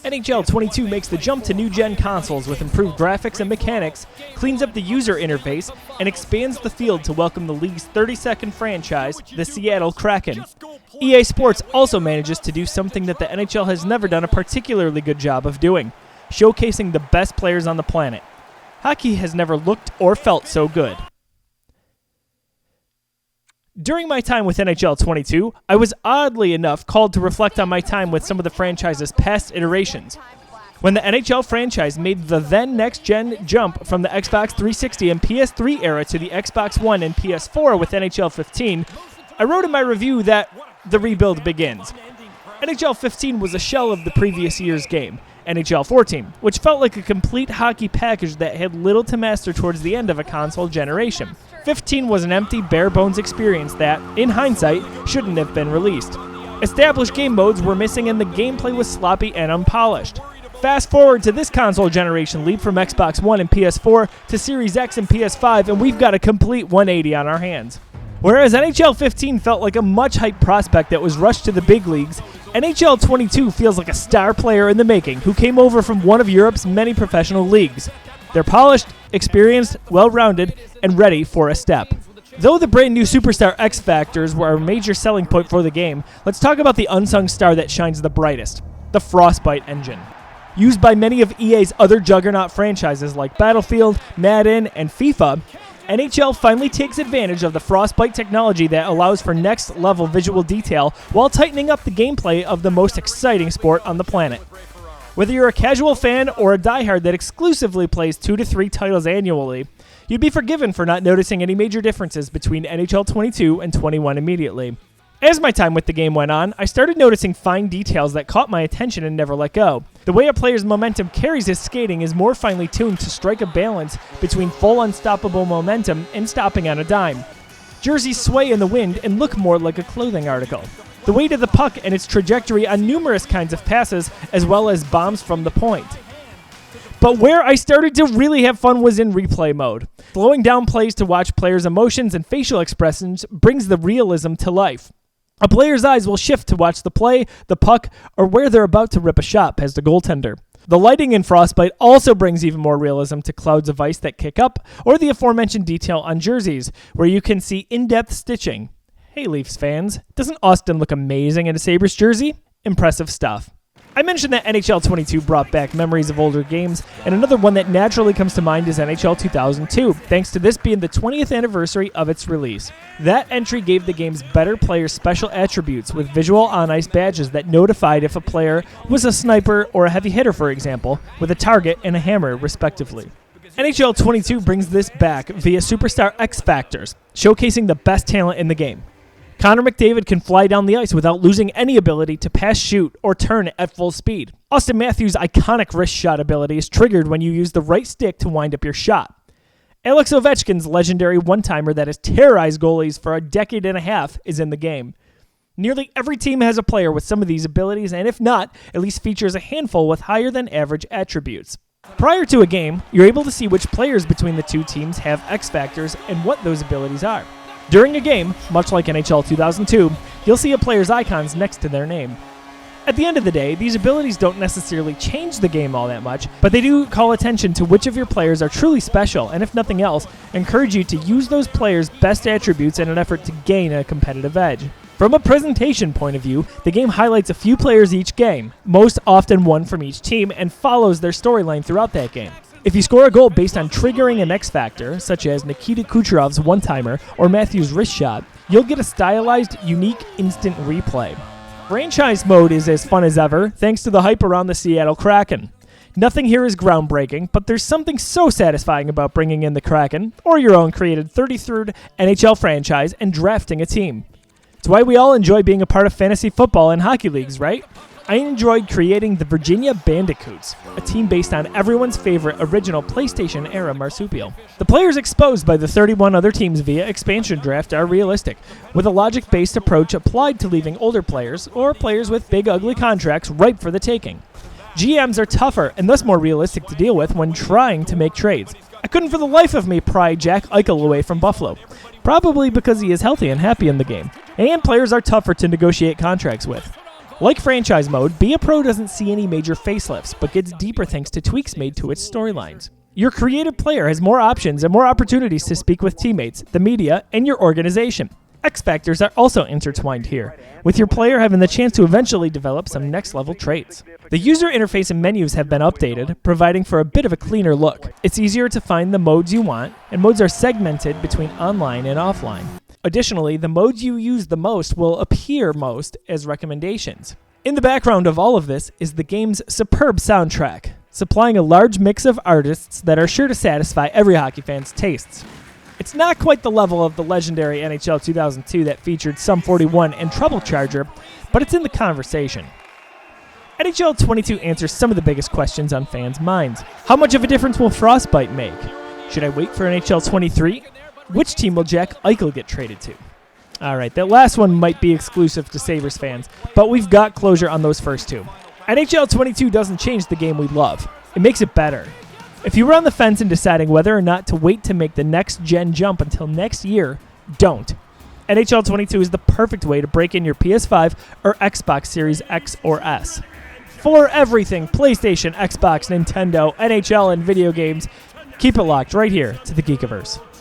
NHL 22 makes the jump to new-gen consoles with improved graphics and mechanics, cleans up the user interface, and expands the field to welcome the league's 32nd franchise, the Seattle Kraken. EA Sports also manages to do something that the NHL has never done a particularly good job of doing, showcasing the best players on the planet. Hockey has never looked or felt so good. During my time with NHL 22, I was oddly enough called to reflect on my time with some of the franchise's past iterations. When the NHL franchise made the then next-gen jump from the Xbox 360 and PS3 era to the Xbox One and PS4 with NHL 15, I wrote in my review that the rebuild begins. NHL 15 was a shell of the previous year's game, NHL 14, which felt like a complete hockey package that had little to master towards the end of a console generation. 15 was an empty, bare-bones experience that, in hindsight, shouldn't have been released. Established game modes were missing and the gameplay was sloppy and unpolished. Fast forward to this console generation leap from Xbox One and PS4 to Series X and PS5, and we've got a complete 180 on our hands. Whereas NHL 15 felt like a much-hyped prospect that was rushed to the big leagues, NHL 22 feels like a star player in the making who came over from one of Europe's many professional leagues. They're polished, experienced, well-rounded, and ready for a step. Though the brand new Superstar X Factors were a major selling point for the game, let's talk about the unsung star that shines the brightest, the Frostbite engine. Used by many of EA's other juggernaut franchises like Battlefield, Madden, and FIFA, NHL finally takes advantage of the Frostbite technology that allows for next-level visual detail while tightening up the gameplay of the most exciting sport on the planet. Whether you're a casual fan or a diehard that exclusively plays 2 to 3 titles annually, you'd be forgiven for not noticing any major differences between NHL 22 and 21 immediately. As my time with the game went on, I started noticing fine details that caught my attention and never let go. The way a player's momentum carries his skating is more finely tuned to strike a balance between full unstoppable momentum and stopping on a dime. Jerseys sway in the wind and look more like a clothing article. The weight of the puck and its trajectory on numerous kinds of passes, as well as bombs from the point. But where I started to really have fun was in replay mode. Slowing down plays to watch players' emotions and facial expressions brings the realism to life. A player's eyes will shift to watch the play, the puck, or where they're about to rip a shot past the goaltender. The lighting in Frostbite also brings even more realism to clouds of ice that kick up, or the aforementioned detail on jerseys, where you can see in-depth stitching. Hey Leafs fans, doesn't Austin look amazing in a Sabres jersey? Impressive stuff. I mentioned that NHL 22 brought back memories of older games, and another one that naturally comes to mind is NHL 2002, thanks to this being the 20th anniversary of its release. That entry gave the game's better players special attributes with visual on-ice badges that notified if a player was a sniper or a heavy hitter, for example, with a target and a hammer, respectively. NHL 22 brings this back via Superstar X Factors, showcasing the best talent in the game. Connor McDavid can fly down the ice without losing any ability to pass, shoot, or turn at full speed. Austin Matthews' iconic wrist shot ability is triggered when you use the right stick to wind up your shot. Alex Ovechkin's legendary one-timer that has terrorized goalies for a decade and a half is in the game. Nearly every team has a player with some of these abilities, and if not, at least features a handful with higher than average attributes. Prior to a game, you're able to see which players between the two teams have X Factors and what those abilities are. During a game, much like NHL 2002, you'll see a player's icons next to their name. At the end of the day, these abilities don't necessarily change the game all that much, but they do call attention to which of your players are truly special, and if nothing else, encourage you to use those players' best attributes in an effort to gain a competitive edge. From a presentation point of view, the game highlights a few players each game, most often one from each team, and follows their storyline throughout that game. If you score a goal based on triggering an X Factor, such as Nikita Kucherov's one-timer or Matthews' wrist shot, you'll get a stylized, unique instant replay. Franchise mode is as fun as ever, thanks to the hype around the Seattle Kraken. Nothing here is groundbreaking, but there's something so satisfying about bringing in the Kraken, or your own created 33rd NHL franchise, and drafting a team. It's why we all enjoy being a part of fantasy football and hockey leagues, right? I enjoyed creating the Virginia Bandicoots, a team based on everyone's favorite original PlayStation-era marsupial. The players exposed by the 31 other teams via expansion draft are realistic, with a logic-based approach applied to leaving older players, or players with big ugly contracts, ripe for the taking. GMs are tougher and thus more realistic to deal with when trying to make trades. I couldn't for the life of me pry Jack Eichel away from Buffalo, probably because he is healthy and happy in the game, and players are tougher to negotiate contracts with. Like franchise mode, Be a Pro doesn't see any major facelifts, but gets deeper thanks to tweaks made to its storylines. Your creative player has more options and more opportunities to speak with teammates, the media, and your organization. X factors are also intertwined here, with your player having the chance to eventually develop some next-level traits. The user interface and menus have been updated, providing for a bit of a cleaner look. It's easier to find the modes you want, and modes are segmented between online and offline. Additionally, the modes you use the most will appear most as recommendations. In the background of all of this is the game's superb soundtrack, supplying a large mix of artists that are sure to satisfy every hockey fan's tastes. It's not quite the level of the legendary NHL 2002 that featured Sum 41 and Trouble Charger, but it's in the conversation. NHL 22 answers some of the biggest questions on fans' minds. How much of a difference will Frostbite make? Should I wait for NHL 23? Which team will Jack Eichel get traded to? Alright, that last one might be exclusive to Sabres fans, but we've got closure on those first two. NHL 22 doesn't change the game we love. It makes it better. If you were on the fence in deciding whether or not to wait to make the next gen jump until next year, don't. NHL 22 is the perfect way to break in your PS5 or Xbox Series X or S. For everything PlayStation, Xbox, Nintendo, NHL, and video games, keep it locked right here to the Geekiverse.